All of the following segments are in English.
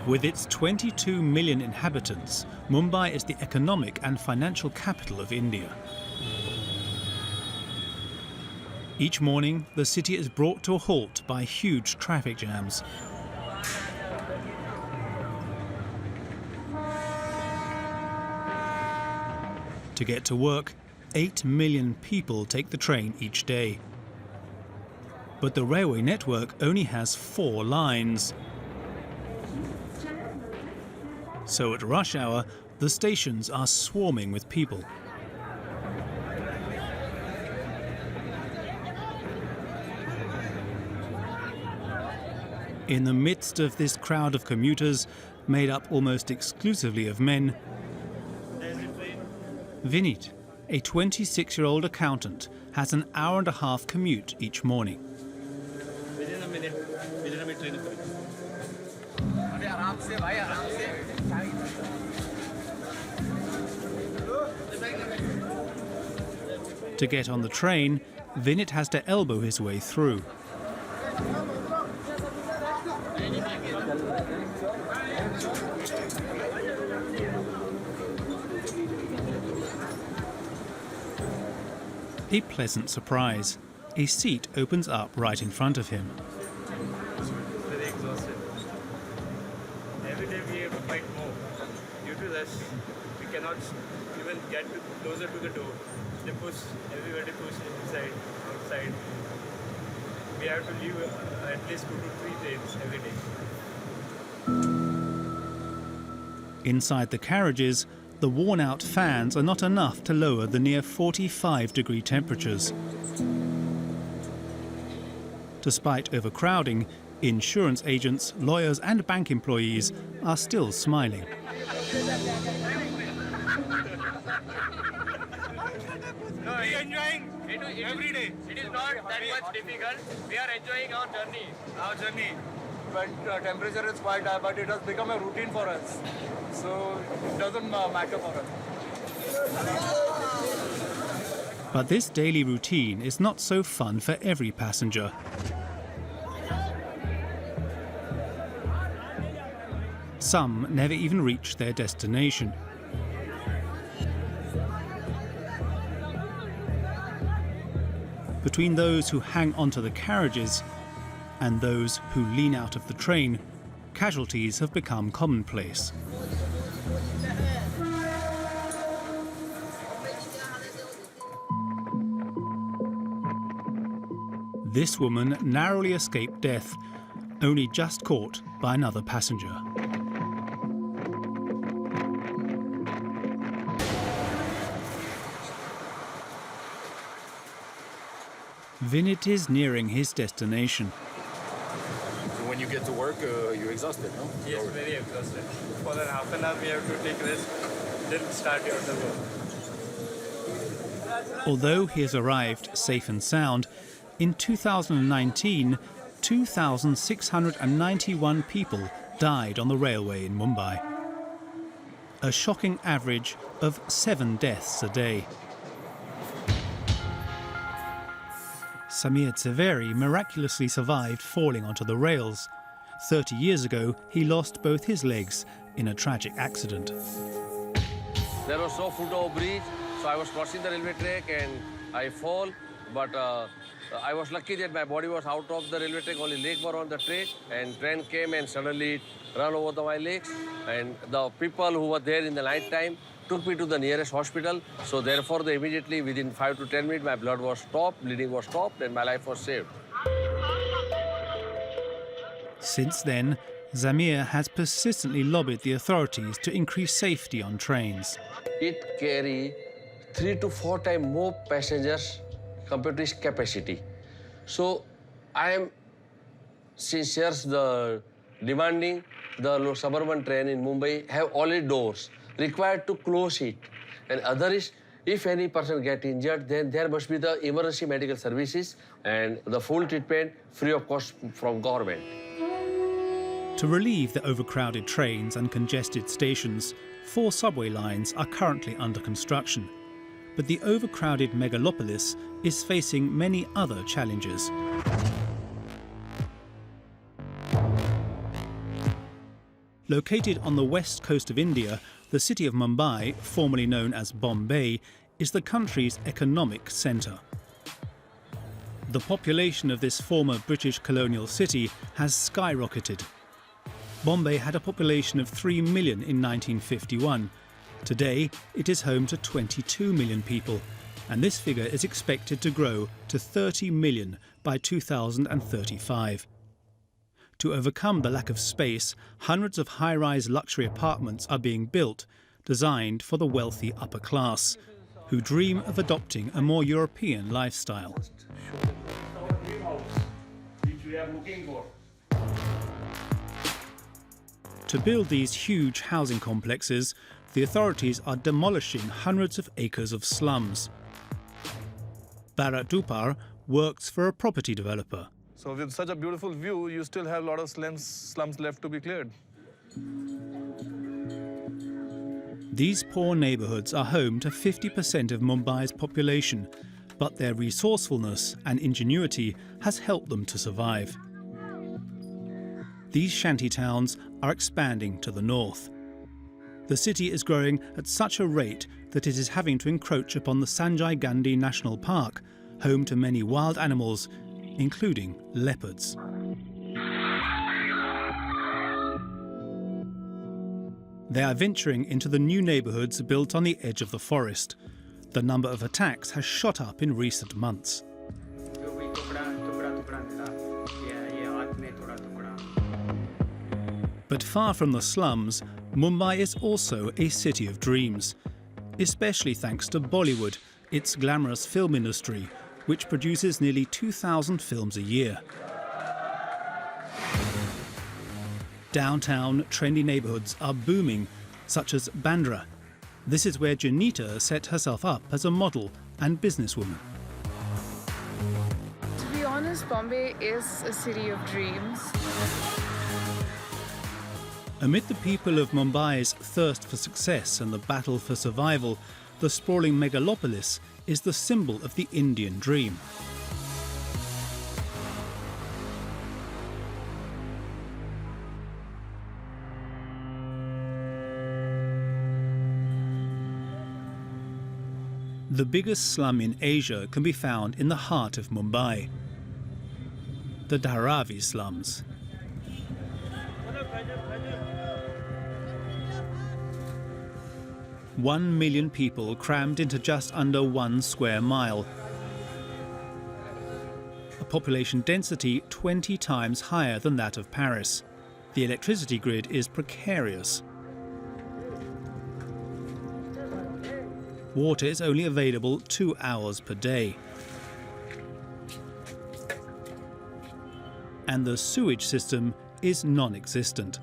With its 22 million inhabitants, Mumbai is the economic and financial capital of India. Each morning, the city is brought to a halt by huge traffic jams. To get to work, 8 million people take the train each day. But the railway network only has 4 lines. So at rush hour, the stations are swarming with people. In the midst of this crowd of commuters, made up almost exclusively of men, Vinit, a 26-year-old accountant, has an hour-and-a-half commute each morning. Within a minute train. To get on the train, Vinit has to elbow his way through. A pleasant surprise. A seat opens up right in front of him. Very exhausted. Every day we have to fight more. Due to this, we cannot even get closer to the door. They push, everybody push inside, outside. We have to leave at least 2 to 3 trains every day. Inside the carriages, the worn-out fans are not enough to lower the near 45-degree temperatures. Despite overcrowding, insurance agents, lawyers and bank employees are still smiling. No, we are enjoying every day. It is not that much difficult. We are enjoying our journey. But temperature is quite high, but it has become a routine for us. So it doesn't matter for us. But this daily routine is not so fun for every passenger. Some never even reach their destination. Between those who hang onto the carriages and those who lean out of the train, casualties have become commonplace. This woman narrowly escaped death, only just caught by another passenger. Vinit is nearing his destination. So when you get to work, you're exhausted, no? Yes, very exhausted. For an half an hour we have to take rest, then start your work. Although he has arrived safe and sound, in 2019, 2,691 people died on the railway in Mumbai. A shocking average of 7 deaths a day. Samir Tseveri miraculously survived falling onto the rails. 30 years ago, he lost both his legs in a tragic accident. There was no foot over bridge, so I was crossing the railway track and I fall, but I was lucky that my body was out of the railway track, only legs were on the track, and train came and suddenly ran over my legs. And the people who were there in the night time took me to the nearest hospital. So therefore, they immediately, within 5 to 10 minutes, my blood was stopped, bleeding was stopped, and my life was saved. Since then, Zamir has persistently lobbied the authorities to increase safety on trains. It carries 3 to 4 times more passengers compared to its capacity. So I am sincere, the demanding the suburban train in Mumbai have already doors, required to close it. And other is, if any person get injured, then there must be the emergency medical services and the full treatment free of cost from government. To relieve the overcrowded trains and congested stations, 4 subway lines are currently under construction. But the overcrowded Megapolis is facing many other challenges. Located on the west coast of India, the city of Mumbai, formerly known as Bombay, is the country's economic centre. The population of this former British colonial city has skyrocketed. Bombay had a population of 3 million in 1951. Today, it is home to 22 million people, and this figure is expected to grow to 30 million by 2035. To overcome the lack of space, hundreds of high-rise luxury apartments are being built, designed for the wealthy upper class, who dream of adopting a more European lifestyle. To build these huge housing complexes, the authorities are demolishing hundreds of acres of slums. Bharat Dupar works for a property developer. So with such a beautiful view, you still have a lot of slums left to be cleared. These poor neighbourhoods are home to 50% of Mumbai's population, but their resourcefulness and ingenuity has helped them to survive. These shanty towns are expanding to the north. The city is growing at such a rate that it is having to encroach upon the Sanjay Gandhi National Park, home to many wild animals, including leopards. They are venturing into the new neighbourhoods built on the edge of the forest. The number of attacks has shot up in recent months. But far from the slums, Mumbai is also a city of dreams, especially thanks to Bollywood, its glamorous film industry, which produces nearly 2,000 films a year. Downtown, trendy neighbourhoods are booming, such as Bandra. This is where Janita set herself up as a model and businesswoman. To be honest, Bombay is a city of dreams. Amid the people of Mumbai's thirst for success and the battle for survival, the sprawling Megapolis is the symbol of the Indian dream. The biggest slum in Asia can be found in the heart of Mumbai, the Dharavi slums. One million people crammed into just under 1 square mile. A population density 20 times higher than that of Paris. The electricity grid is precarious. Water is only available 2 hours per day. And the sewage system is non-existent.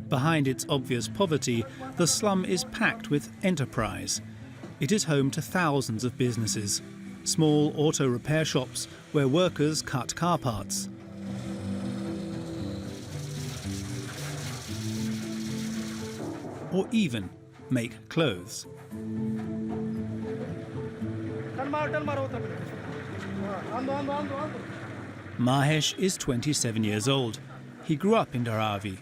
Behind its obvious poverty, the slum is packed with enterprise. It is home to thousands of businesses, small auto repair shops where workers cut car parts, or even make clothes. Mahesh is 27 years old. He grew up in Dharavi.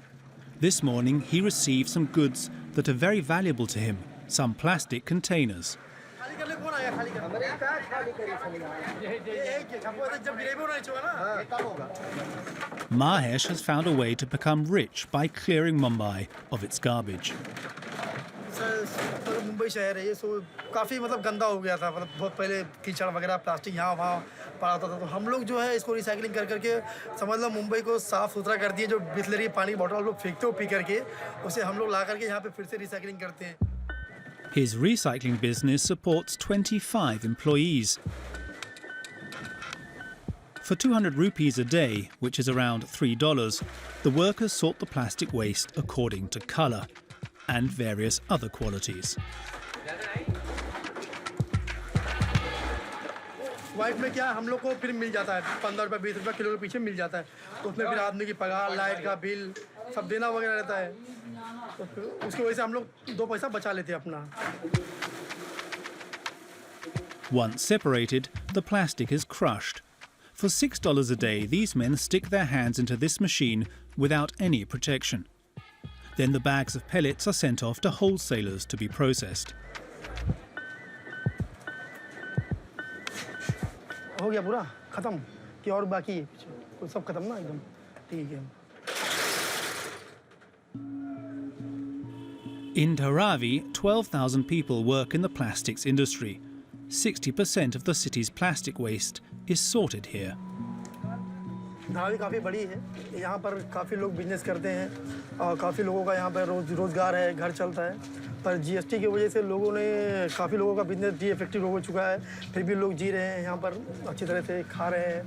This morning he received some goods that are very valuable to him, some plastic containers. Mahesh has found a way to become rich by clearing Mumbai of its garbage. Mumbai शहर है ये सो काफ़ी मतलब गंदा हो गया था मतलब बहुत पहले कीचड़ वगैरह प्लास्टिक यहाँ वहाँ पड़ा होता था तो हम लोग जो है इसको रिसाइकलिंग कर करके समझ लो मुंबई को साफ़ सुथरा कर दिए जो बिस्लरी पानी बॉटल हम लोग फेंकते हो पी करके उसे हम लोग ला करके यहाँ पे फिर से रिसाइकलिंग करते हैं. His recycling business supports 25 employees. For 200 rupees a day, which is around $3, the workers sort the plastic waste according to colour and various other qualities. White में क्या हम लोग को फिर मिल जाता है 15 रुपये 20 रुपये किलो के पीछे मिल जाता है तो उसमें फिर आदमी की पगार लाइट का बिल सब देना वगैरह रहता है तो फिर उसकी वजह से हम लोग 2 पैसा बचा लेते हैं अपना. Once separated, the plastic is crushed For $6 a day, these men stick their hands into this machine without any protection. Then the bags of pellets are sent off to wholesalers to be processed. हो गया पूरा खत्म कि और बाकी है पीछे वो सब खत्म ना एकदम ठीक है. In Dharavi, 12,000 people work in the plastics industry. 60% of the city's plastic waste is sorted here. Dharavi काफ़ी बड़ी है. यहाँ पर काफ़ी लोग बिजनेस करते हैं और काफ़ी लोगों का यहाँ पर रोज़गार है, घर चलता है. पर जीएसटी की वजह से लोगों ने काफ़ी लोगों का बिजनेस डीइफेक्टिव हो चुका है. फिर भी लोग जी रहे हैं यहाँ पर अच्छी तरह से खा रहे हैं.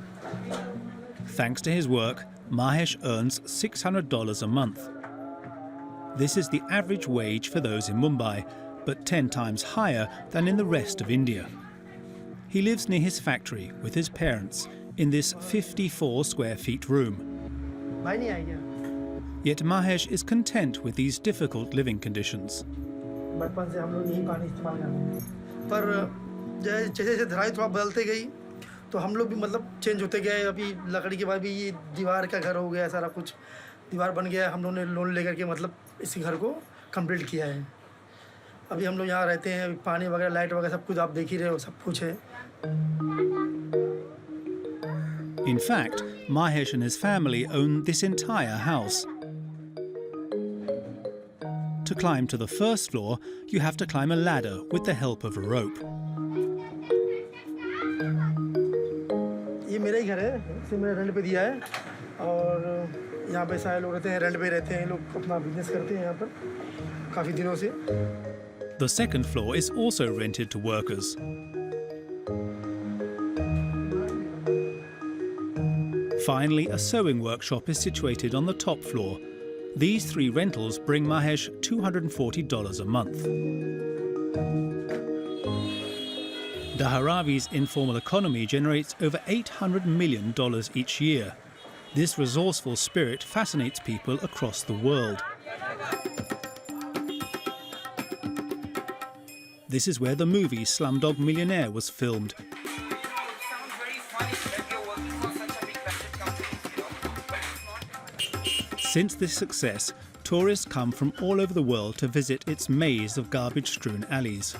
Thanks to his work, Mahesh earns $600 a month. This is the average wage for those in Mumbai, but 10 times higher than in the rest of India. He lives near his factory with his parents in this 54 square feet room. भाई नहीं आएगा. Yet Mahesh is content with these difficult living conditions. बचपन से हम लोग यही पानी इस्तेमाल करते हैं. पर जैसे जैसे धराई थोड़ा बदलते गई तो हम लोग भी मतलब चेंज होते गए. अभी लकड़ी के बाद भी ये दीवार का घर हो गया, सारा कुछ दीवार बन गया. हम लोगों ने लोन लेकर के मतलब इसी घर को कंप्लीट किया है. अभी हम लोग यहाँ रहते हैं. पानी वगैरह लाइट वगैरह सब कुछ आप देख ही रहे हो, सब कुछ है. In fact, Mahesh and his family own this entire house. To climb to the first floor, you have to climb a ladder with the help of a rope. ये मेरा ही घर है, इसे मैंने रेंट पे दिया है और यहाँ पे सारे लोग रहते हैं, रेंट पे रहते हैं. लोग अपना बिजनेस करते हैं यहाँ पर काफ़ी दिनों से. The second floor is also rented to workers. Finally, a sewing workshop is situated on the top floor. These 3 rentals bring Mahesh $240 a month. Dharavi's informal economy generates over $800 million each year. This resourceful spirit fascinates people across the world. This is where the movie Slumdog Millionaire was filmed. Since this success, tourists come from all over the world to visit its maze of garbage-strewn alleys.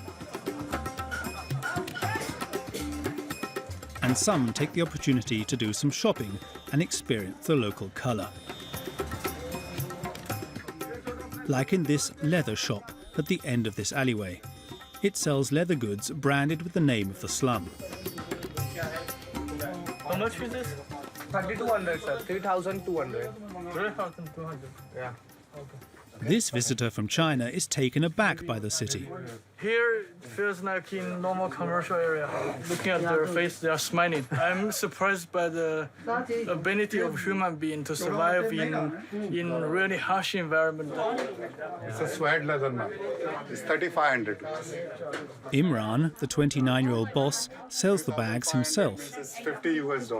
And some take the opportunity to do some shopping and experience the local colour. Like in this leather shop at the end of this alleyway. It sells leather goods branded with the name of the slum. How much is this? 3,200, sir. 3,200. 3,200. Yeah. This visitor from China is taken aback by the city. Here it feels like in normal commercial area. Looking at their face, they are smiling. I'm surprised by the ability of human being to survive in really harsh environment. It's a suede leather man. It's 3,500. Imran, the 29-year-old boss, sells the bags himself. It's $50 US.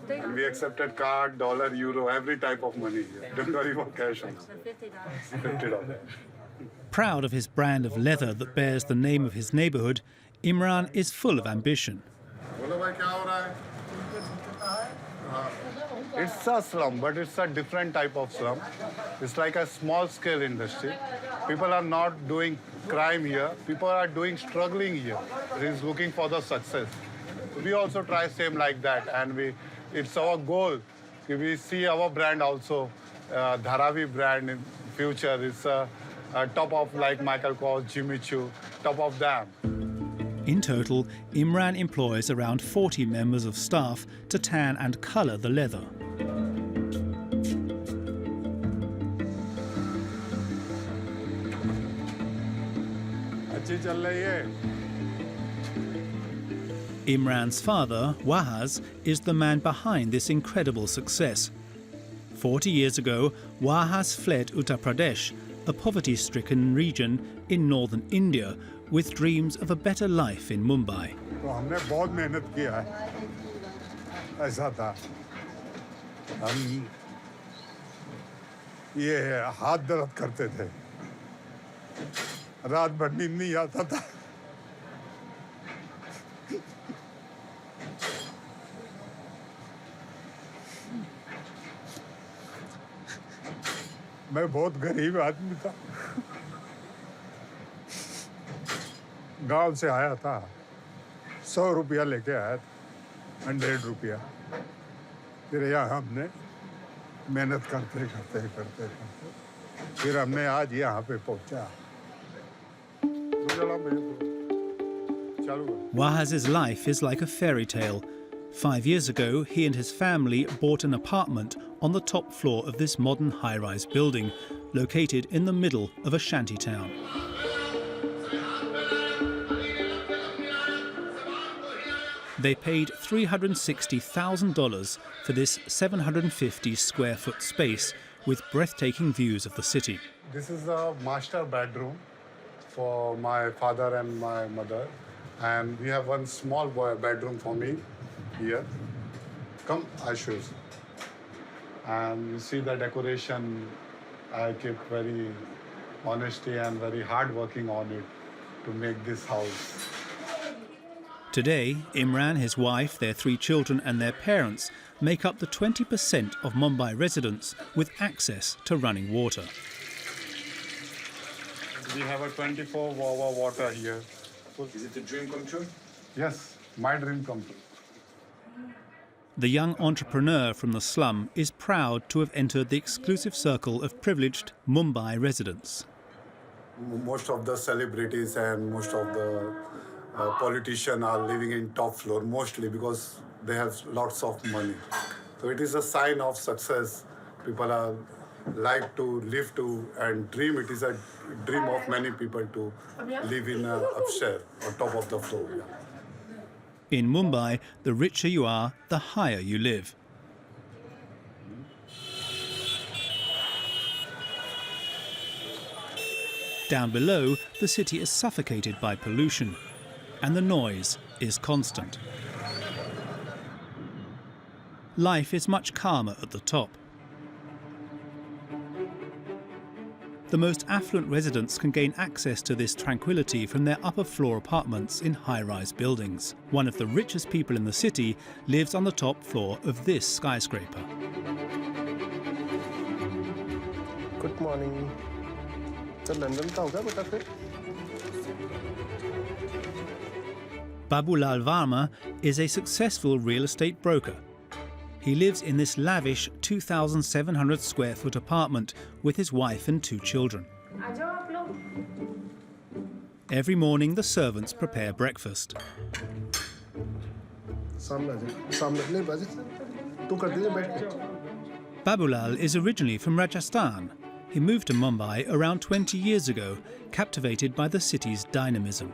And we accepted card, dollar, euro, every type of money here. Don't worry about cash. $50. Proud of his brand of leather that bears the name of his neighbourhood, Imran is full of ambition. It's a slum, but it's a different type of slum. It's like a small-scale industry. People are not doing crime here. People are doing struggling here. He's looking for the success. We also try same like that, and it's our goal. We see our brand also, Dharavi brand in future. It's top of like Michael Kors, Jimmy Choo, top of them. In total, Imran employs around 40 members of staff to tan and colour the leather. Imran's father, Wahaz, is the man behind this incredible success. 40 years ago, Wahaz fled Uttar Pradesh, a poverty-stricken region in northern India, with dreams of a better life in Mumbai. तो हमने बहुत मेहनत किया है. ऐसा था. हम ये हाथ दर्द करते थे. रात भर नींद नहीं आता था. मैं बहुत गरीब आदमी था, गांव से आया था, 100 रुपया लेके आया था, 100 रुपया। फिर यहाँ हमने मेहनत करते फिर हमने आज यहाँ पे पहुँचा। Wahaz's life is like a fairy tale. 5 years ago, he and his family bought an apartment on the top floor of this modern high-rise building, located in the middle of a shanty town. They paid $360,000 for this 750 square foot space with breathtaking views of the city. This is a master bedroom for my father and my mother. And we have one small bedroom for me here. Come, I show you. And you see the decoration. I keep very honesty and very hard working on it to make this house. Today, Imran, his wife, their 3 children and their parents make up the 20% of Mumbai residents with access to running water. We have a 24-hour water here. Is it a dream come true? Yes, my dream come true. The young entrepreneur from the slum is proud to have entered the exclusive circle of privileged Mumbai residents. Most of the celebrities and most of the politicians are living in top floor, mostly because they have lots of money. So it is a sign of success. People are like to live to and dream. It is a dream of many people to live in upstairs on top of the floor. Yeah. In Mumbai, the richer you are, the higher you live. Down below, the city is suffocated by pollution, and the noise is constant. Life is much calmer at the top. The most affluent residents can gain access to this tranquility from their upper floor apartments in high-rise buildings. One of the richest people in the city lives on the top floor of this skyscraper. Good morning. London का होगा बेटा फिर? Babulal Varma is a successful real estate broker. He lives in this lavish 2,700 square foot apartment with his wife and 2 children. Every morning, the servants prepare breakfast. Babulal is originally from Rajasthan. He moved to Mumbai around 20 years ago, captivated by the city's dynamism.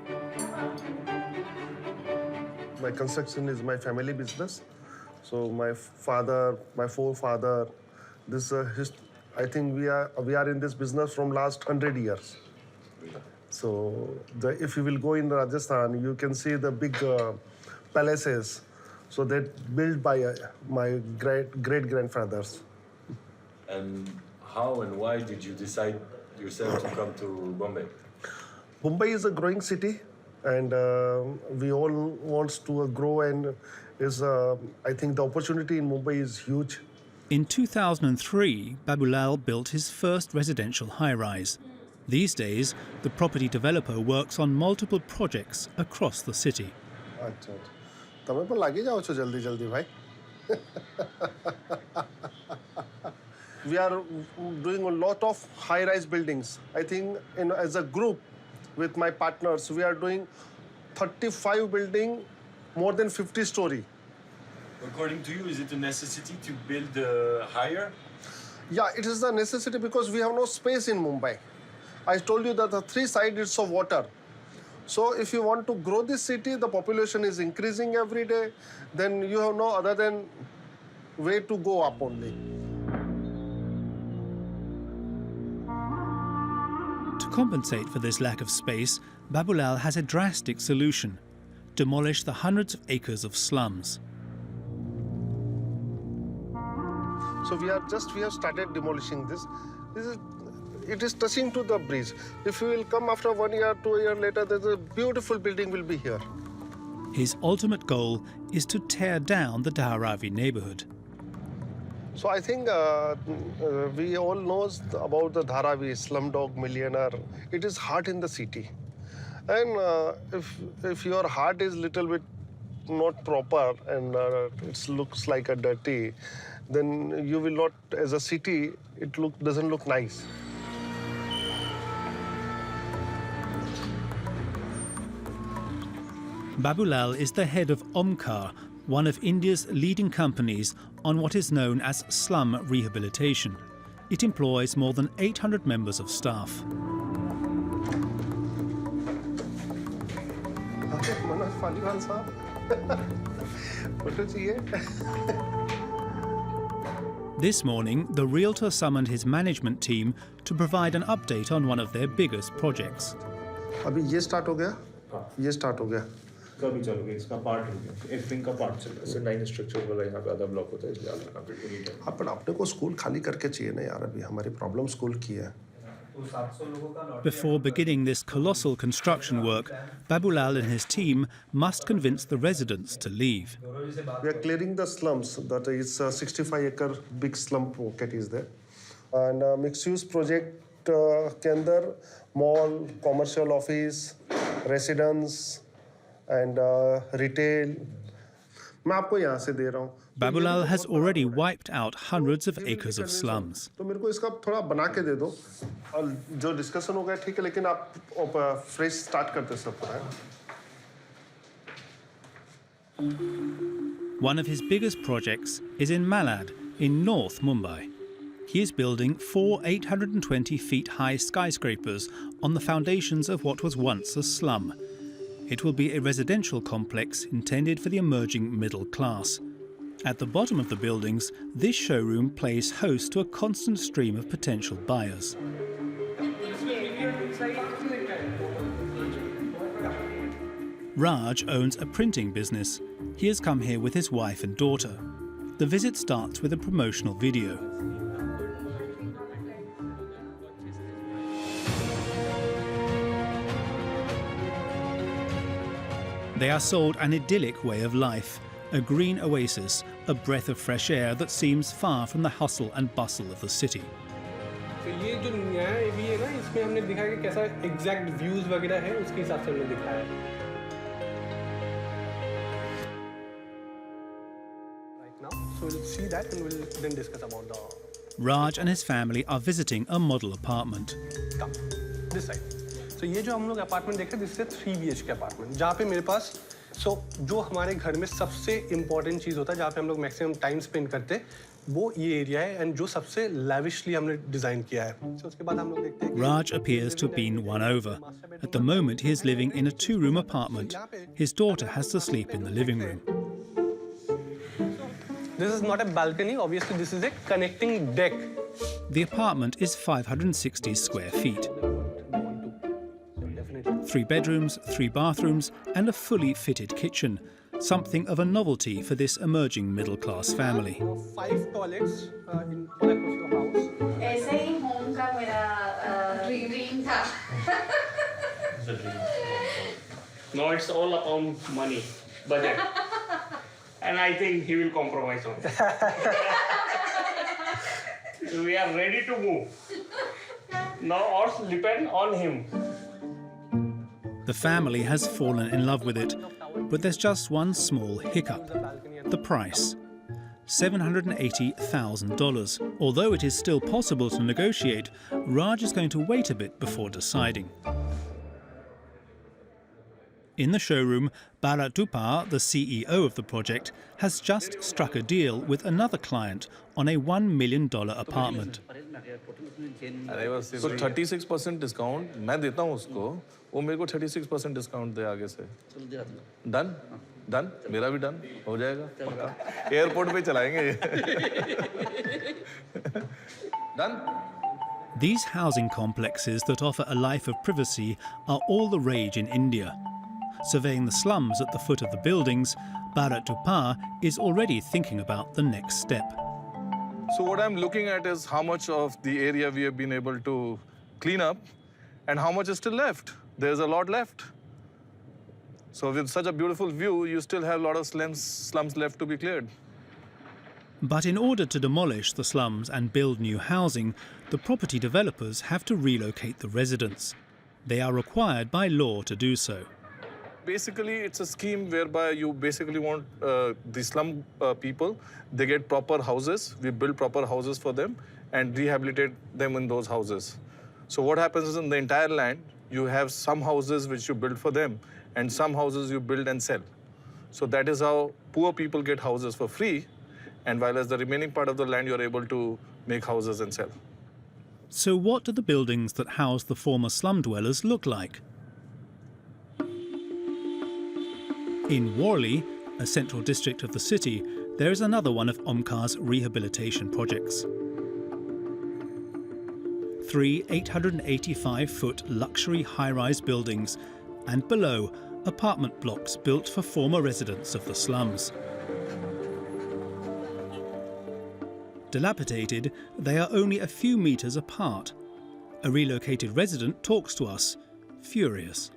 My construction is my family business. So my father, my forefather, I think we are in this business from last 100 years. So if you will go in Rajasthan, you can see the big palaces. So they're built by my great-grandfathers. And how and why did you decide yourself to come to Bombay? Mumbai is a growing city, and we all want to grow, and I think the opportunity in Mumbai is huge. In 2003, Babulal built his first residential high-rise. These days, the property developer works on multiple projects across the city. अच्छा तमें पर लागे जाओ छो जल्दी भाई. We are doing a lot of high-rise buildings. I think as a group with my partners, we are doing 35 buildings, more than 50 story. According to you, is it a necessity to build higher? Yeah, it is a necessity because we have no space in Mumbai. I told you that the 3 sides is of water. So if you want to grow this city, the population is increasing every day, then you have no other than way to go up only. To compensate for this lack of space, Babulal has a drastic solution: demolish the hundreds of acres of slums. So we have started demolishing this. It is touching to the bridge. If you will come after 1 year, 2 years later, there's a beautiful building will be here. His ultimate goal is to tear down the Dharavi neighborhood. So I think we all knows about the Dharavi, slumdog millionaire. It is hard in the city. And if your heart is little bit not proper and it looks like a dirty, then you will not, as a city, doesn't look nice. Babulal is the head of Omkar, one of India's leading companies on what is known as slum rehabilitation. It employs more than 800 members of staff. This morning, the realtor summoned his management team to provide an update on one of their biggest projects. अभी ये start हो गया, ये start हो गया. कभी चलोगे इसका पार्ट हो गया, एक विंग का पार्ट चल रहा है, 9 स्ट्रक्चर वाला यहाँ पे आधा ब्लॉक होता है, इसलिए आधा कंप्लीट हो गया. हाँ, पर अपने को स्कूल खाली करके चाहिए ना यार, अभी हमारी प्रॉब्लम स्कूल की है. Before beginning this colossal construction work, Babulal and his team must convince the residents to leave. We are clearing the slums. That is a 65-acre big slum pocket is there. And mixed-use project के अंदर mall, commercial office, residence and retail. मैं आपको यहाँ से दे रहा हूँ. Babulal has already wiped out hundreds of acres of slums. तो मेरे को इसका थोड़ा बना के दे दो. और जो डिस्कशन हो गया ठीक है, लेकिन आप फ्रेश स्टार्ट करते सब पूरा. One of his biggest projects is in Malad, in North Mumbai. He is building 4 820-feet-high skyscrapers on the foundations of what was once a slum. It will be a residential complex intended for the emerging middle class. At the bottom of the buildings, this showroom plays host to a constant stream of potential buyers. Raj owns a printing business. He has come here with his wife and daughter. The visit starts with a promotional video. They are sold an idyllic way of life, a green oasis, a breath of fresh air that seems far from the hustle and bustle of the city. तो ये जो नया है भी है ना, इसमें हमने दिखाया कि कैसा एग्जैक्ट व्यूज वगैरह है, उसके हिसाब से हमने दिखाया है. Right now, so we'll see that and we'll then discuss about the. Raj and his family are visiting a model apartment. Come, this side. So ये जो हम लोग अपार्टमेंट देख रहे हैं, दिस इज 3 BHK अपार्टमेंट, जहाँ पे मेरे पास जो हमारे घर में सबसे इम्पोर्टेंट चीज़ होता है, जहाँ पे हम लोग मैक्सिमम टाइम स्पेंड करते हैं, वो ये एरिया है एंड जो सबसे लैविशली हमने डिजाइन किया है. So उसके बाद हम लोग देखते हैं. Raj appears to have been won over. At the moment, he is living in a 2-room apartment. His daughter has to sleep in the living room. This is not a balcony. Obviously, this is a connecting deck. The apartment is 560 square feet. 3 bedrooms, 3 bathrooms, and a fully fitted kitchen. Something of a novelty for this emerging middle-class family. 5 toilets in your house. ऐसे ही home का मेरा dream था. Now it's all about money, budget. And I think he will compromise on it. We are ready to move. Now all depend on him. The family has fallen in love with it, but there's just one small hiccup: the price. $780,000. Although it is still possible to negotiate, Raj is going to wait a bit before deciding. In the showroom, Bharat Dupar, the CEO of the project, has just struck a deal with another client on a $1 million apartment. So 36% discount मैं देता हूँ उसको, वो मेरे को 36% discount दे आगे से. Done? Done? मेरा भी done हो जाएगा पक्का. Airport पे चलाएंगे. Done? These housing complexes that offer a life of privacy are all the rage in India. Surveying the slums at the foot of the buildings, Bharat Dupar is already thinking about the next step. So what I'm looking at is how much of the area we have been able to clean up and how much is still left. There's a lot left. So with such a beautiful view, you still have a lot of slums left to be cleared. But in order to demolish the slums and build new housing, the property developers have to relocate the residents. They are required by law to do so. Basically, it's a scheme whereby you basically want the slum people, they get proper houses, we build proper houses for them and rehabilitate them in those houses. So what happens is in the entire land, you have some houses which you build for them and some houses you build and sell. So that is how poor people get houses for free, and while as the remaining part of the land, you're able to make houses and sell. So what do the buildings that house the former slum dwellers look like? In Worli, a central district of the city, there is another one of Omkar's rehabilitation projects. 3 885-foot luxury high-rise buildings, and below, apartment blocks built for former residents of the slums. Dilapidated, they are only a few meters apart. A relocated resident talks to us, furious.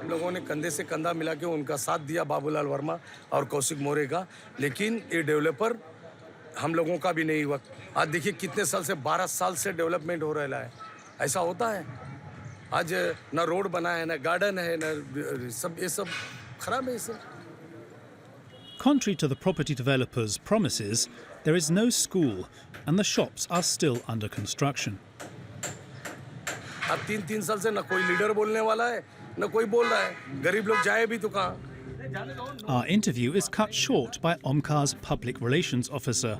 हम लोगों ने कंधे से कंधा मिला के उनका साथ दिया, बाबूलाल वर्मा और कौशिक मोरे का, लेकिन ये डेवलपर हम लोगों का भी नहीं हुआ। आज देखिए कितने साल से 12 साल से डेवलपमेंट हो रहा है। ऐसा होता है? आज ना रोड बना है, ना गार्डन है, ना सब ये सब खराब है इसे। Contrary to the property developers' promises, there is no school and the shops are still under construction. अब 3 साल से ना कोई लीडर बोलने वाला है, ना कोई बोल रहा है। गरीब लोग जाए भी तो कहाँ? Our interview is cut short by Omkar's public relations officer.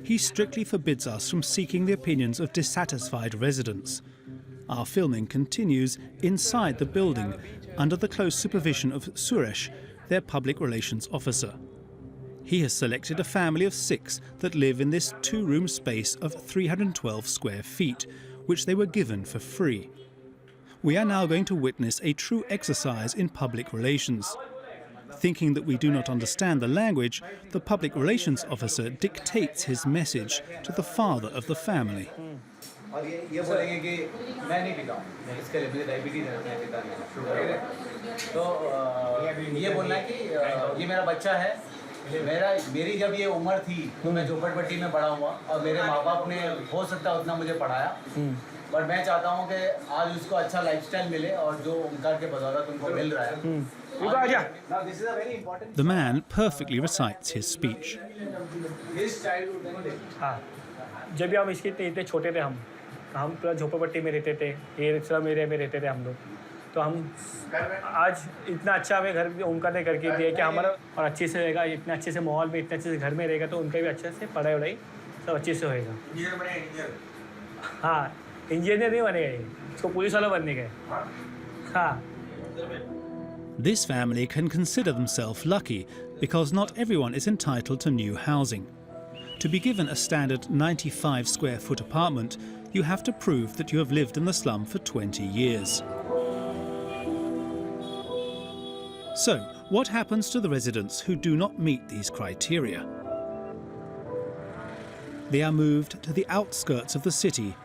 He strictly forbids us from seeking the opinions of dissatisfied residents. Our filming continues inside the building under the close supervision of Suresh, their public relations officer. He has selected a family of 6 that live in this 2-room space of 312 square feet, which they were given for free. We are now going to witness a true exercise in public relations. Thinking that we do not understand the language, the public relations officer dictates his message to the father of the family. और ये बोलेंगे कि मैं नहीं पीता हूँ, इसके लिए मुझे डायबिटीज है, मैं पीता नहीं हूँ। तो ये बोलना है कि ये मेरा बच्चा है, मेरी जब ये उम्र थी तो मैं झोपड़पट्टी में बड़ा हुआ और मेरे माँ बाप ने हो सकता है उतना मुझे पढ़ाया, पर मैं चाहता हूँ कि आज उसको अच्छा लाइफस्टाइल मिले और जो उनका के बदौलत उनको मिल रहा है। The man perfectly recites his speech. जब भी हम इसके इतने छोटे थे, हम पूरा झोपड़पट्टी में रहते थे, ये स्लम एरिया में रहते थे हम लोग, तो हम आज इतना अच्छा हमें घर उनका ने करके दिया कि हमारा और अच्छे से रहेगा, इतने अच्छे से माहौल में, इतने अच्छे से घर में रहेगा तो उनका भी अच्छे से पढ़ाई वढ़ाई सब अच्छे से होएगा। हाँ, इंजीनियर नहीं बनेगा ये, इसको पुलिस वाला बनने गए। हाँ। This family can consider themselves lucky because not everyone is entitled to new housing. To be given a standard 95 square foot apartment, you have to prove that you have lived in the slum for 20 years. So, what happens to the residents who do not meet these criteria? They are moved to the outskirts of the city,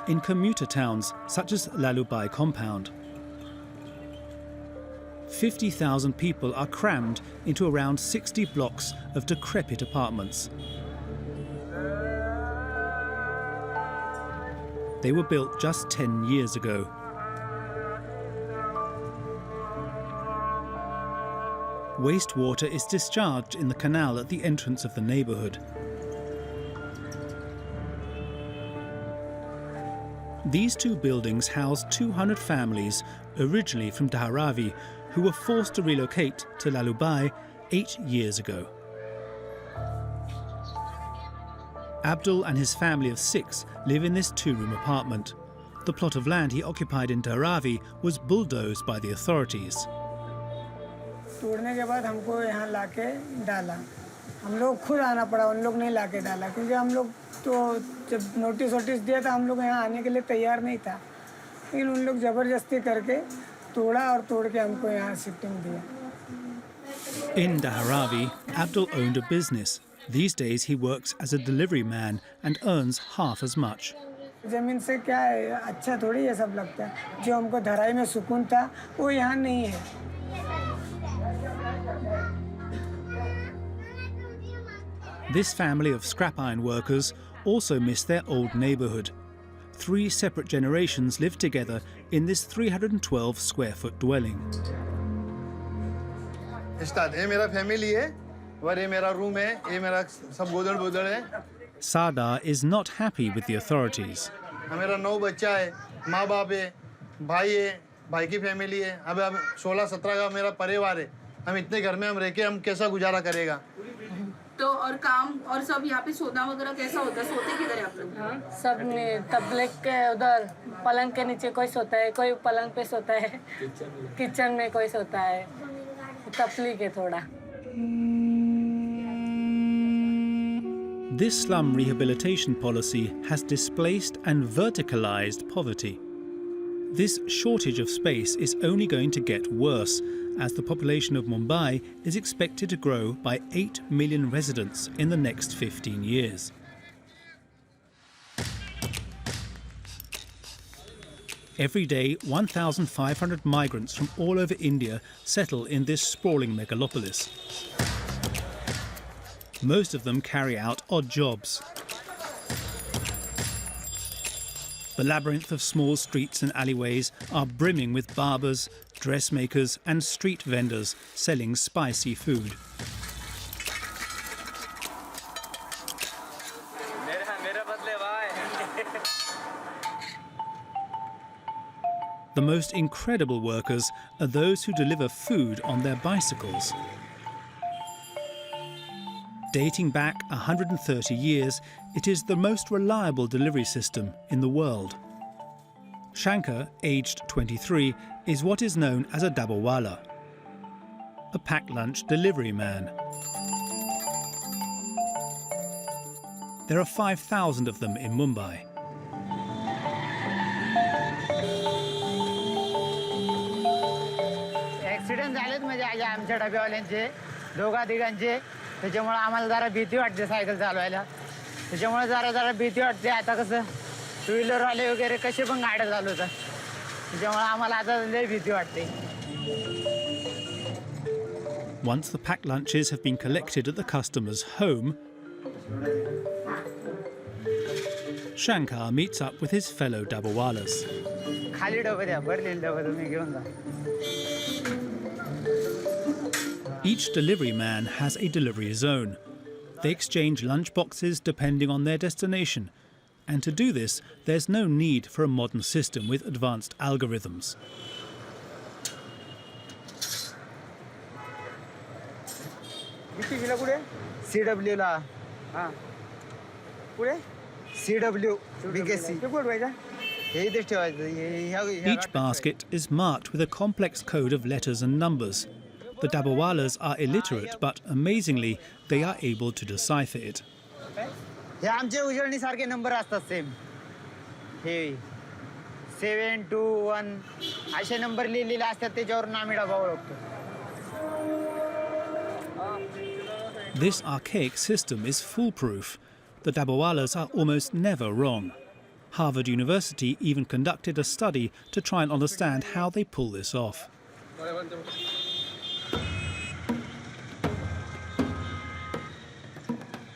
in commuter towns such as Lalubai compound. 50,000 people are crammed into around 60 blocks of decrepit apartments. They were built just 10 years ago. Wastewater is discharged in the canal at the entrance of the neighborhood. These 2 buildings house 200 families, originally from Dharavi, who were forced to relocate to Lalubai 8 years ago. Abdul and his family of 6 live in this 2-room apartment. The plot of land he occupied in Dharavi was bulldozed by the authorities. तोड़ने के बाद हमको यहाँ लाके डाला, हम लोग खुद आना पड़ा, उन लोग नहीं लाके डाला क्योंकि हम लोग तो जब नोटिस दिया था हम लोग यहाँ आने के लिए तैयार नहीं था, लेकिन उन लोग ज़बरदस्ती करके तोड़ा और तोड़ के हमको यहाँ शिफ्टिंग दिया। In Dharavi, Abdul owned a business. These days he works as a delivery man and earns half as much. ज़मीन से क्या है, अच्छा थोड़ी ये सब लगता है, जो हमको धराई में सुकून था वो यहाँ नहीं है। This family of scrap iron workers also miss their old neighbourhood. 3 separate generations live together in this 312 square foot dwelling. Sardar is not happy with the authorities. मेरा 9 बच्चा है, माँ बाप है, भाई है, भाई की फैमिली है, अब 16-17 का मेरा परिवार है। हम इतने घर में हम रह के हम कैसा गुजारा करेगा? तो और काम और सब यहाँ पे सोना वगैरह कैसा होता है? सोते किधर है आप लोग? सब तबले के उधर पलंग के नीचे कोई सोता है, कोई पलंग पे सोता है, किचन में कोई सोता है, तपली के थोड़ा। This slum rehabilitation policy has displaced and verticalized poverty. This shortage of space is only going to get worse, as the population of Mumbai is expected to grow by 8 million residents in the next 15 years. Every day, 1,500 migrants from all over India settle in this sprawling megalopolis. Most of them carry out odd jobs. The labyrinth of small streets and alleyways are brimming with barbers, dressmakers and street vendors selling spicy food. The most incredible workers are those who deliver food on their bicycles. Dating back 130 years, it is the most reliable delivery system in the world. Shankar, aged 23, is what is known as a Dabbawala, a packed lunch delivery man. There are 5,000 of them in Mumbai. Accident झालेत म्हणजे आमच्या डब्यावाल्यांचे दोघा-तिघांचे त्याच्यामुळे आम्हाला जरा भीती वाटते cycle चालवायला त्याच्यामुळे जरा भीती वाटते आता कसं टू व्हीलरवाले वगैरे कसे पण गाड्या चालवतात त्याच्यामुळे आम्हाला आता लय भीती वाटते. Once the packed lunches have been collected at the customer's home, Shankar meets up with his fellow Dabbawalas. खाली डबं द्या भरलेले डबं तुम्ही घेऊन जा. Each delivery man has a delivery zone. They exchange lunch boxes depending on their destination. And to do this, there's no need for a modern system with advanced algorithms. CW ला हां पुढे CW BKC हे इथेच ठेवायचं. Each basket is marked with a complex code of letters and numbers. The Dabbawalas are illiterate, but amazingly, they are able to decipher it. हे आमचे उजळणीसारखे number असतात same हे 721 असे number लिहिलेले असतात त्याच्यावरून आम्ही डबा ओळखतो. This archaic system is foolproof. The Dabbawalas are almost never wrong. Harvard University even conducted a study to try and understand how they pull this off.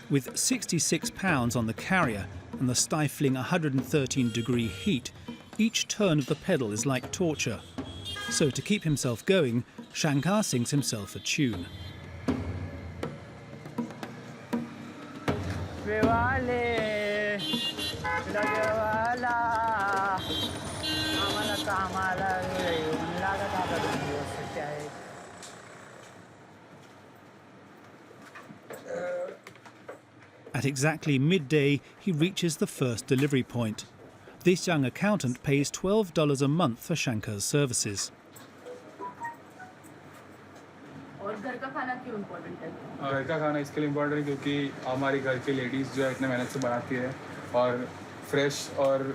With 66 pounds on the carrier and the stifling 113-degree heat, each turn of the pedal is like torture. So to keep himself going, Shankar sings himself a tune. At exactly midday, he reaches the first delivery point. This young accountant pays $12 a month for Shankar's services. और घर का खाना क्यों important है? घर का खाना इसके लिए इम्पोर्टेंट है क्योंकि हमारी घर की लेडीज़ जो है इतने मेहनत से बनाती है और फ्रेश और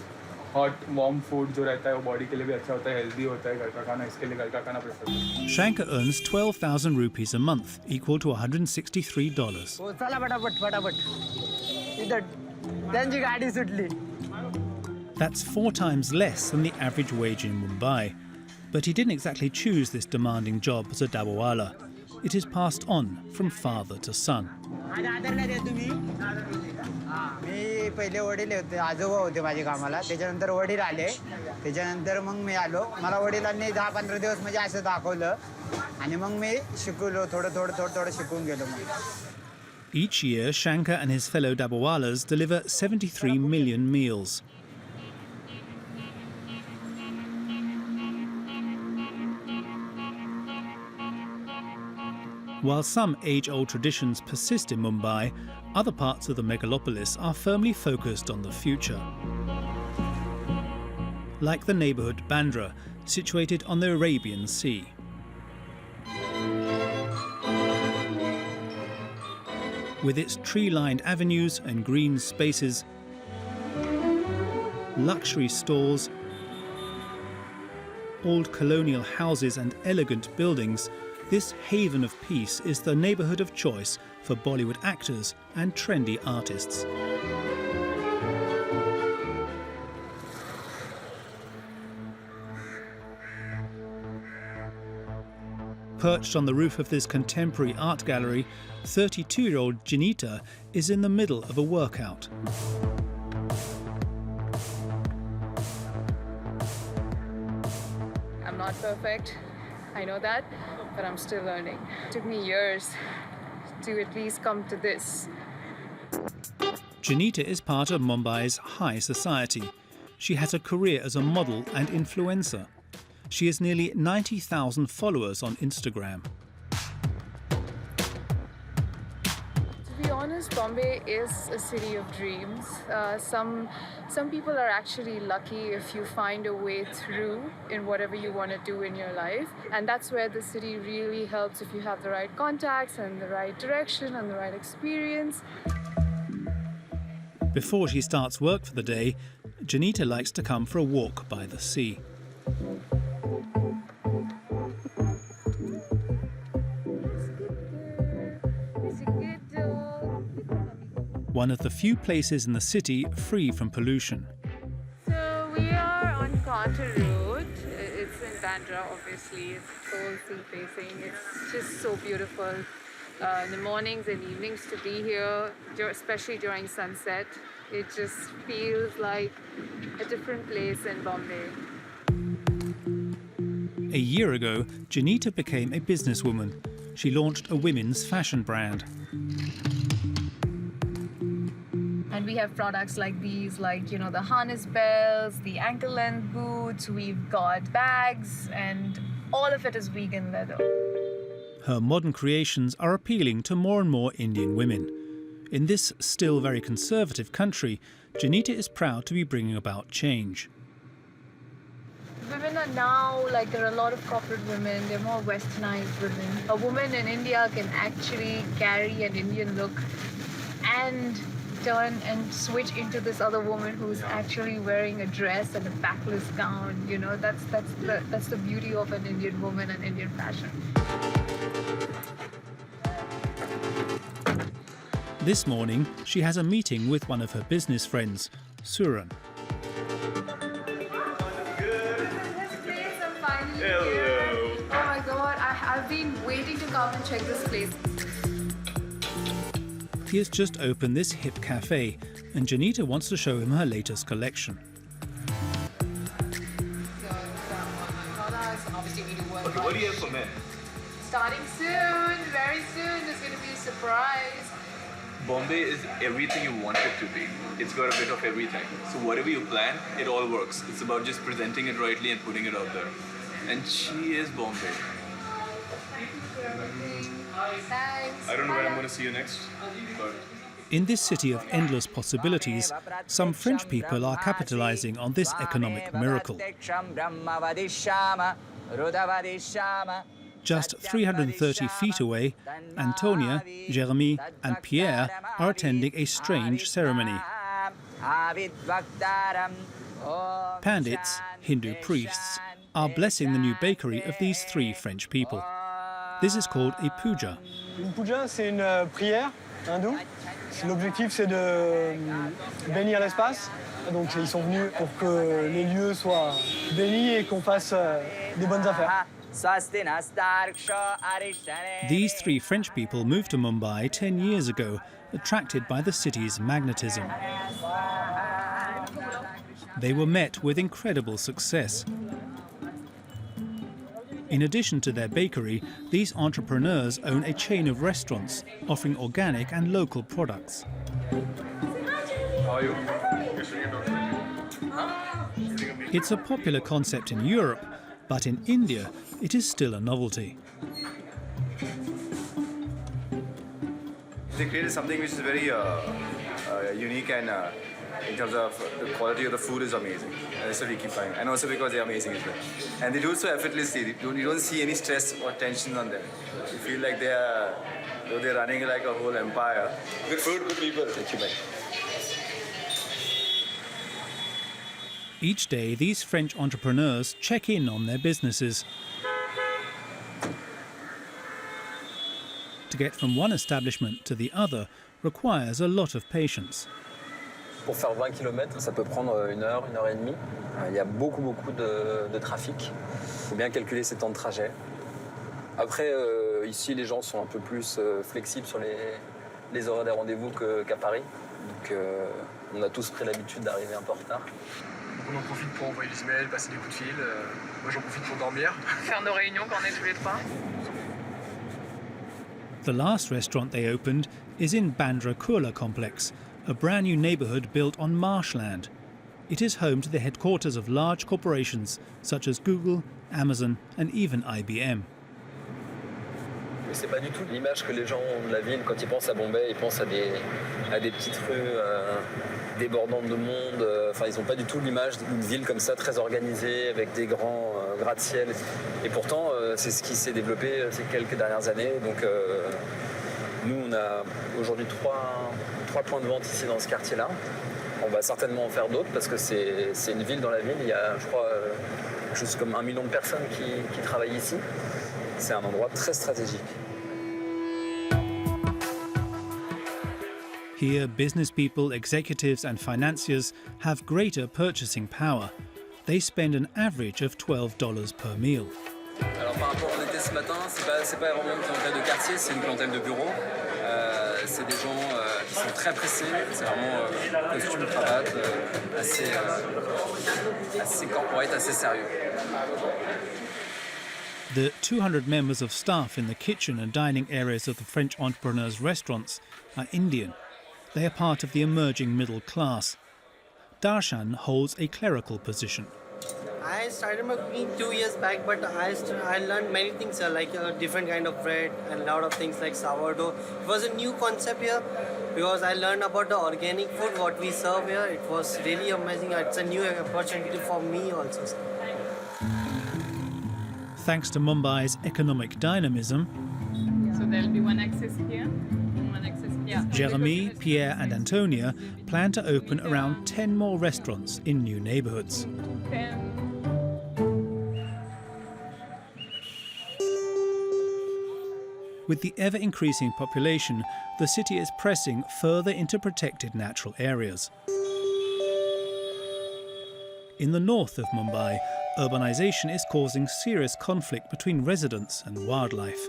हॉट वार्म फूड जो रहता है वो बॉडी के लिए भी अच्छा होता है, हेल्दी होता है घर का खाना, इसके लिए घर का खाना प्रेफर करते हैं. Shankar earns 12,000 rupees a month, equal to $163. चला फटाफट इधर त्यांची गाडी सुटली. That's 4 times less than the average wage in Mumbai. But he didn't exactly choose this demanding job as a Dabbawala. it is passed on from father to son. मी पहिले वडील होते आजोबा होते माझे कामाला त्याच्यानंतर वडील आले त्याच्यानंतर मग मी आलो मला वडिलांनी 10-15 दिवस म्हणजे असं दाखवलं आणि मग मी शिकलो थोडं शिकून गेलो मग. Each year, Shankar and his fellow Dabbawalas deliver 73 million meals. While some age-old traditions persist in Mumbai, other parts of the Megapolis are firmly focused on the future. Like the neighbourhood Bandra, situated on the Arabian Sea. With its tree-lined avenues and green spaces, luxury stores, old colonial houses and elegant buildings, this haven of peace is the neighbourhood of choice for Bollywood actors and trendy artists. Perched on the roof of this contemporary art gallery, 32-year-old Janita is in the middle of a workout. I'm not perfect, I know that, but I'm still learning. It took me years to at least come to this. Janita is part of Mumbai's high society. She has a career as a model and influencer. She has nearly 90,000 followers on Instagram. To be honest, Bombay is a city of dreams. Some people are actually lucky if you find a way through in whatever you want to do in your life. And that's where the city really helps if you have the right contacts and the right direction and the right experience. Before she starts work for the day, Janita likes to come for a walk by the sea. One of the few places in the city free from pollution. So we are on Carter Road. It's in Bandra, obviously. It's all sea facing. It's just so beautiful. In the mornings and evenings to be here, especially during sunset, it just feels like a different place in Bombay. A year ago, Janita became a businesswoman. She launched a women's fashion brand. And we have products like these, like, you know, the harness bells, the ankle length boots, we've got bags, and all of it is vegan leather. Her modern creations are appealing to more and more Indian women. In this still very conservative country, Janita is proud to be bringing about change. Women are now, like, there are a lot of corporate women, they're more westernized women. A woman in India can actually carry an Indian look and turn and switch into this other woman who's actually wearing a dress and a backless gown. You know, that's the beauty of an Indian woman and Indian fashion. This morning, she has a meeting with one of her business friends, Suran. Hello. Oh my God, I've been waiting to come and check this place. He has just opened this hip cafe, and Janita wants to show him her latest collection. Okay, what do you have for men? Starting soon, very soon, there's going to be a surprise. Bombay is everything you want it to be. It's got a bit of everything. So whatever you plan, it all works. It's about just presenting it rightly and putting it out there. And she is Bombay. Thanks. I don't know where I'm going to see you next, but... In this city of endless possibilities, some French people are capitalizing on this economic miracle. Just 330 feet away, Antonia, Jeremy and Pierre are attending a strange ceremony. Pandits, Hindu priests, are blessing the new bakery of these three French people. This is called a puja. Une puja, c'est une prière hindoue. L'objectif, c'est de bénir l'espace. Donc, ils sont venus pour que les lieux soient bénis et qu'on fasse des bonnes affaires. These three French people moved to Mumbai 10 years ago, attracted by the city's magnetism. They were met with incredible success. In addition to their bakery, these entrepreneurs own a chain of restaurants offering organic and local products. How are you? It's a popular concept in Europe, but in India it is still a novelty. They created something which is very unique, and in terms of the quality of the food is amazing. And that's what we keep buying. And also because they're amazing as well. And they do it so effortlessly. You don't see any stress or tension on them. You feel like they're running like a whole empire. Good food, good people. Thank you, man. Each day, these French entrepreneurs check in on their businesses. To get from one establishment to the other requires a lot of patience. Pour faire 20 km, ça peut prendre 1 heure, 1 heure et demie. Il y a beaucoup de trafic. Il faut bien calculer ses temps de trajet. Après, ici, les gens sont un peu plus flexibles sur les horaires des rendez-vous qu'à Paris. Donc, on a tous pris l'habitude d'arriver un peu en retard. On en profite pour envoyer des emails, passer des coups de fil. Moi, j'en profite pour dormir. Faire nos réunions quand on est tous les trois. The last restaurant they opened is in Bandra Kurla complex, a brand new neighbourhood built on marshland. It is home to the headquarters of large corporations such as Google, Amazon and even IBM. C'est pas du tout l'image que les gens ont de la ville. Quand ils pensent à Bombay, ils pensent à des petites rues débordantes de monde. Enfin, ils n'ont pas du tout l'image d'une ville comme ça, très organisée, avec des grands gratte-ciel. Et pourtant, c'est ce qui s'est développé ces quelques dernières années. Donc, nous, on a aujourd'hui trois points de vente ici dans ce quartier-là. On va certainement en faire d'autres parce que c'est une ville dans la ville. Il y a, je crois, quelque chose comme 1 million de personnes qui travaillent ici. C'est un endroit très stratégique. Here, business people, executives and financiers have greater purchasing power. They spend an average of $12 per meal. Alors par rapport à on était ce matin, c'est pas vraiment une clientèle de quartier, c'est une clientèle de bureau. C'est des gens qui sont très pressés, c'est vraiment costume, cravate, assez corporate, assez sérieux. The 200 members of staff in the kitchen and dining areas of the French entrepreneurs' restaurants are Indian. They are part of the emerging middle class. Darshan holds a clerical position. I started my cooking 2 years back, but I learned many things like a different kind of bread and a lot of things like sourdough. It was a new concept here because I learned about the organic food, what we serve here. It was really amazing. It's a new opportunity for me also. Thanks to Mumbai's economic dynamism, So there'll be one access here, one access here. Jeremy, Pierre and Antonia plan to open around 10 more restaurants in new neighbourhoods. With the ever-increasing population, the city is pressing further into protected natural areas. In the north of Mumbai, urbanisation is causing serious conflict between residents and wildlife.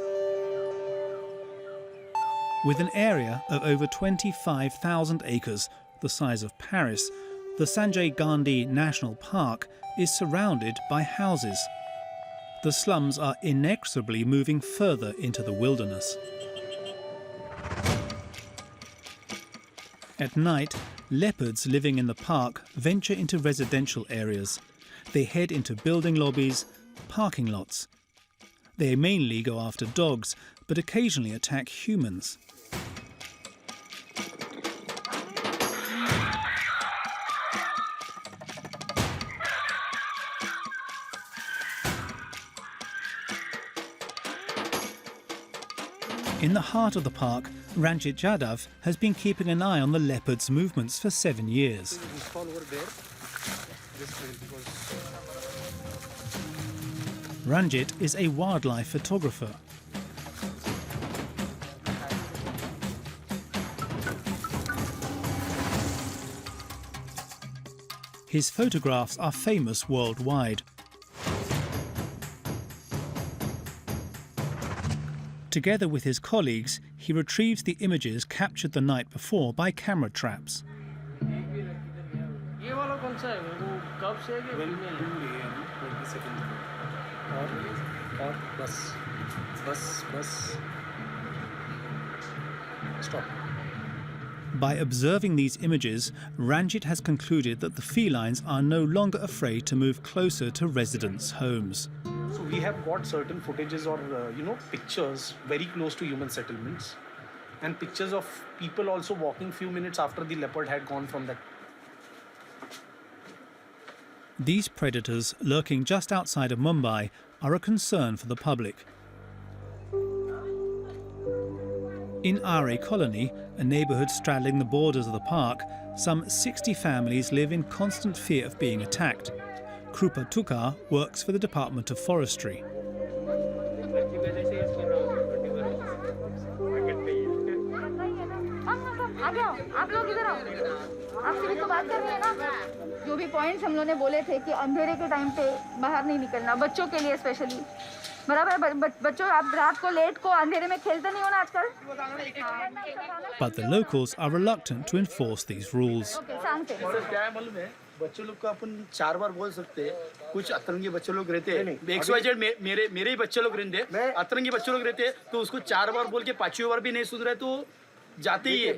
With an area of over 25,000 acres, the size of Paris, the Sanjay Gandhi National Park is surrounded by houses. The slums are inexorably moving further into the wilderness. At night, leopards living in the park venture into residential areas. They head into building lobbies, parking lots. They mainly go after dogs, but occasionally attack humans. In the heart of the park, Ranjit Jadhav has been keeping an eye on the leopards' movements for 7 years. Ranjit is a wildlife photographer. His photographs are famous worldwide. Together with his colleagues, he retrieves the images captured the night before by camera traps. ये वाला कौन सा है वो कब से है कि फीमेल है और बस stop. By observing these images, Ranjit has concluded that the felines are no longer afraid to move closer to residents' homes. So we have got certain footages or pictures very close to human settlements, and pictures of people also walking few minutes after the leopard had gone from that. These predators, lurking just outside of Mumbai, are a concern for the public. In RA Colony, a neighbourhood straddling the borders of the park, some 60 families live in constant fear of being attacked. Krupa Tukar works for the Department of Forestry. जो भी points हम लोगों ने बोले थे कि अंधेरे के टाइम पे बाहर नहीं निकलना, बच्चों के लिए स्पेशली बराबर बच्चों आप रात को लेट को अंधेरे में खेलते नहीं हो ना आजकल. But the locals are reluctant to enforce these rules. क्या है मालूम है, बच्चों लोग को अपन 4 बार बोल सकते हैं. कुछ अतरंगी बच्चे लोग रहते हैं, XYZ मेरे ही बच्चे लोग रहते हैं, अतरंगी बच्चे लोग रहते हैं, तो उसको 4 बार बोल के 5वीं बार भी नहीं सुन रहे तो जाते ही है.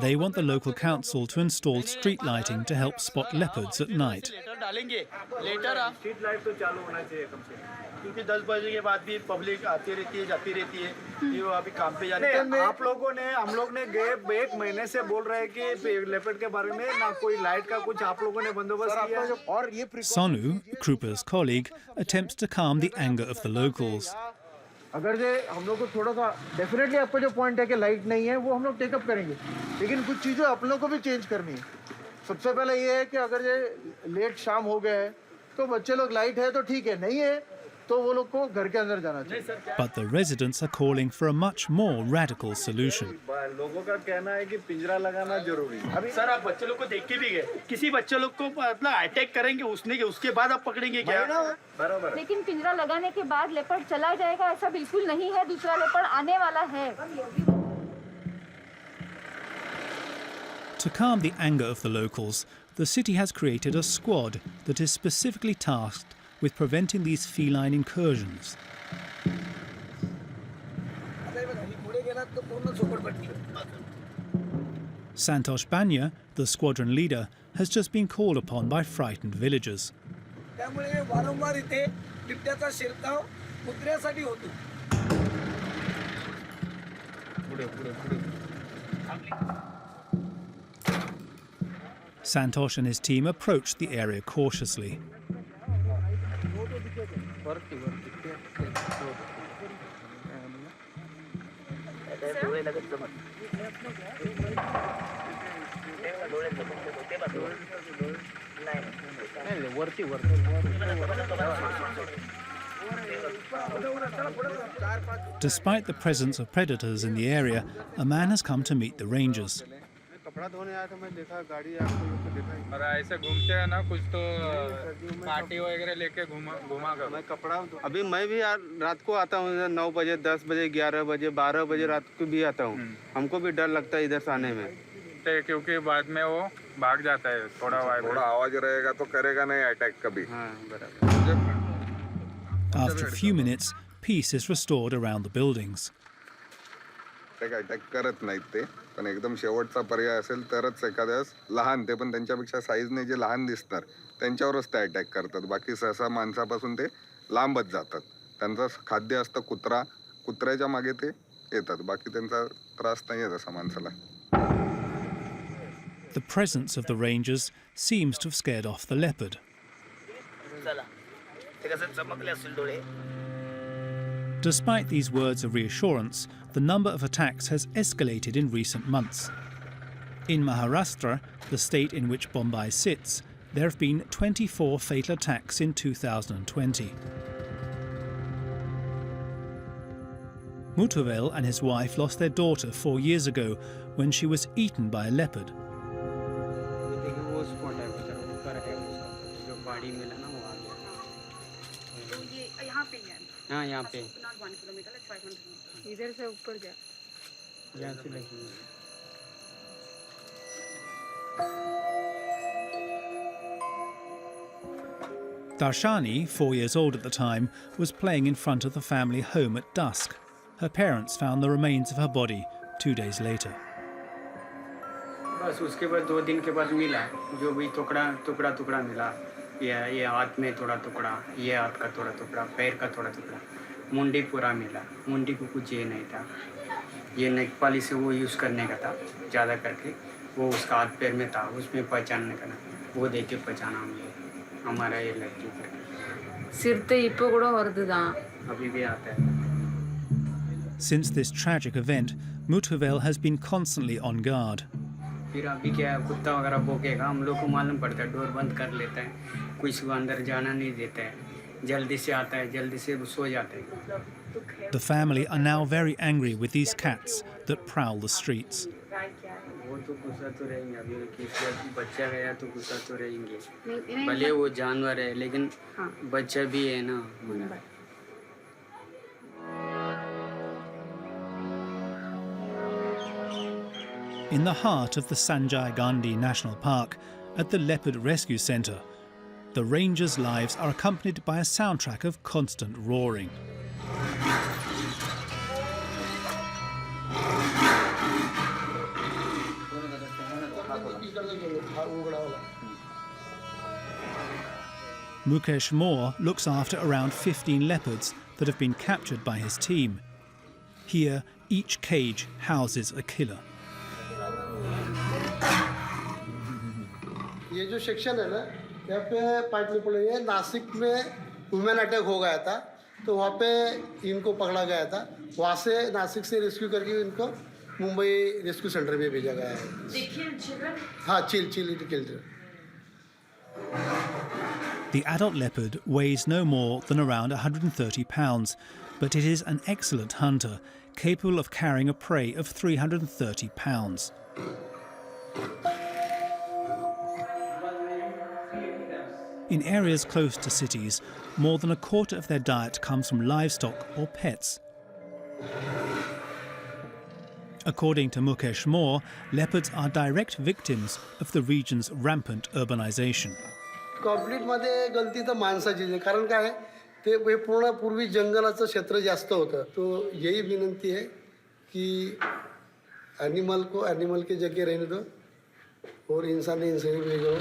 They want the local council to install street lighting to help spot leopards at night. Letter डालेंगे, लेटर स्ट्रीट लाइट तो चालू होना चाहिए कम से कम, क्योंकि 10 बजे के बाद भी पब्लिक आती रहती है जाती रहती है, ये अभी काम पे जाने. आप लोगों ने हम लोग ने गए 1 महीने से बोल रहे हैं कि लेपर्ड के बारे में ना कोई लाइट का कुछ आप लोगों ने बंदोबस्त किया है. और ये Sonu, Krupa's colleague, attempts to calm the anger of the locals. अगर जे हम लोग को थोड़ा सा डेफिनेटली आपका जो पॉइंट है कि लाइट नहीं है वो हम लोग टेकअप करेंगे, लेकिन कुछ चीज़ें आप लोगों को भी चेंज करनी है. सबसे पहले ये है कि अगर ये लेट शाम हो गया है तो बच्चे लोग लाइट है तो ठीक है, नहीं है तो वो लोग को घर के अंदर जाना चाहिए. But the residents are calling for a much more radical solution. लोगों का कहना है कि पिंजरा लगाना जरूरी है. अभी सर आप बच्चे लोग को देख के भी गए, किसी बच्चे लोग को मतलब अटैक करेंगे उसके बाद आप पकड़ेंगे क्या? बराबर. लेकिन पिंजरा लगाने के बाद लेपर्ड चला जाएगा ऐसा बिल्कुल नहीं है, दूसरा लेपर्ड आने वाला है. To calm the anger of the locals, the city has created a squad that is specifically tasked with preventing these feline incursions. Santosh Banya, the squadron leader, has just been called upon by frightened villagers. Santosh and his team approached the area cautiously. Despite the presence of predators in the area, a man has come to meet the rangers. कपड़ा धोने आया था, मैं देखा गाड़ी आपको देखा. और ऐसे घूमते हैं ना कुछ तो पार्टी वगैरह लेके घुमा कर. मैं कपड़ा अभी मैं भी रात को आता हूँ 9 बजे 10 बजे 11 बजे 12 बजे रात को भी आता हूँ. हमको भी डर लगता है इधर से आने में, क्योंकि बाद में वो भाग जाता है. थोड़ा आवाज रहेगा तो करेगा नहीं अटैक कभी. After a few minutes, peace is restored around the buildings. Attack करत नाहीत ते, पण एकदम शेवटचा पर्याय असेल तरच एखाद्यास लहान, ते पण त्यांच्यापेक्षा साईजने जे लहान दिसणार त्यांच्यावरच ते अटॅक करतात. बाकी सहसा माणसापासून ते लांबच जातात. त्यांचं खाद्य असतं कुत्रा, कुत्र्याच्या मागे ते येतात. बाकी त्यांचा त्रास नाही आहे तसा माणसाला. The presence of the rangers seems to have scared off the leopard. Despite these words of reassurance, the number of attacks has escalated in recent months. In Maharashtra, the state in which Mumbai sits, there have been 24 fatal attacks in 2020. Mutavel and his wife lost their daughter 4 years ago when she was eaten by a leopard. यहाँ पे ही है हाँ यहाँ पे not 1 kilometer like 500 meters. इधर से ऊपर जा यहाँ से लगी Darshani, 4 years old at the time, was playing in front of the family home at dusk. Her parents found the remains of her body 2 days later. बस उसके बाद 2 दिन के बाद मिला जो भी टुकड़ा मिला ये हाथ में थोड़ा टुकड़ा ये हाथ का थोड़ा टुकड़ा पैर का थोड़ा टुकड़ा मुंडी पूरा मिला मुंडी को कुछ ये नहीं था ये नेक पॉलिश से वो यूज़ करने का था ज़्यादा करके वो उसका हाथ पैर में था उसमें पहचानने का ना वो देख के पहचाना हम हमारा ये लड़की सिरते इप्पो கூட வருதுதான் अभी भी आता है. Since this tragic event, Muthuvel has been constantly on guard. फिर अभी क्या कुत्ता वगैरह भौंकेगा हम लोग को मालूम पड़ता है डोर बंद कर लेता है कोई को अंदर जाना नहीं देता है जल्दी से आता है जल्दी से सो जाते हैं. The family are now very angry with these cats that prowl the streets. वो तो गुस्सा तो रहेंगे अभी किसी बच्चा गया तो गुस्सा तो रहेंगे भले वो जानवर है लेकिन बच्चा भी है ना हमारा. In the heart of the Sanjay Gandhi National Park, at the Leopard Rescue Centre, the rangers' lives are accompanied by a soundtrack of constant roaring. Mukesh Moore looks after around 15 leopards that have been captured by his team. Here, each cage houses a killer. ये जो section है ना यहाँ पे pipe में पड़े हैं नासिक में वुमेन अटैक हो गया था तो वहाँ पे इनको पकड़ा गया था वहाँ से नासिक से रेस्क्यू करके इनको मुंबई रेस्क्यू सेंटर में भेजा गया है. हाँ chill The adult leopard weighs no more than around 130 pounds, but it is an excellent hunter, capable of carrying a prey of 330 pounds. In areas close to cities, more than a quarter of their diet comes from livestock or pets. According to Mukesh Moore, leopards are direct victims of the region's rampant urbanization. कॉन्फ्लिक्टमध्ये गलती तर माणसाचीच आहे कारण काय ते पूर्ण पूर्वी जंगलाचं क्षेत्र जास्त होतं तो यही विनंती है कि एनिमल को एनिमल की जगह रहने दो और इंसान इंसान की जगह.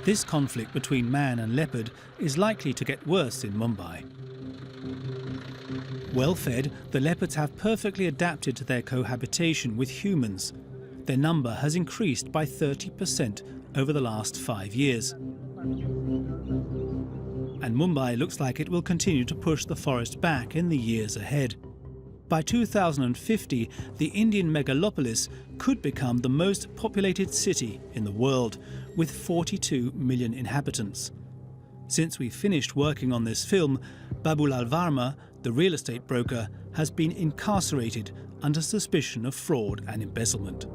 This conflict between man and leopard is likely to get worse in Mumbai. Well fed, the leopards have perfectly adapted to their cohabitation with humans. Their number has increased by 30% over the last 5 years. And Mumbai looks like it will continue to push the forest back in the years ahead. By 2050, the Indian Megapolis could become the most populated city in the world, with 42 million inhabitants. Since we finished working on this film, Babulal Varma, the real estate broker, has been incarcerated under suspicion of fraud and embezzlement.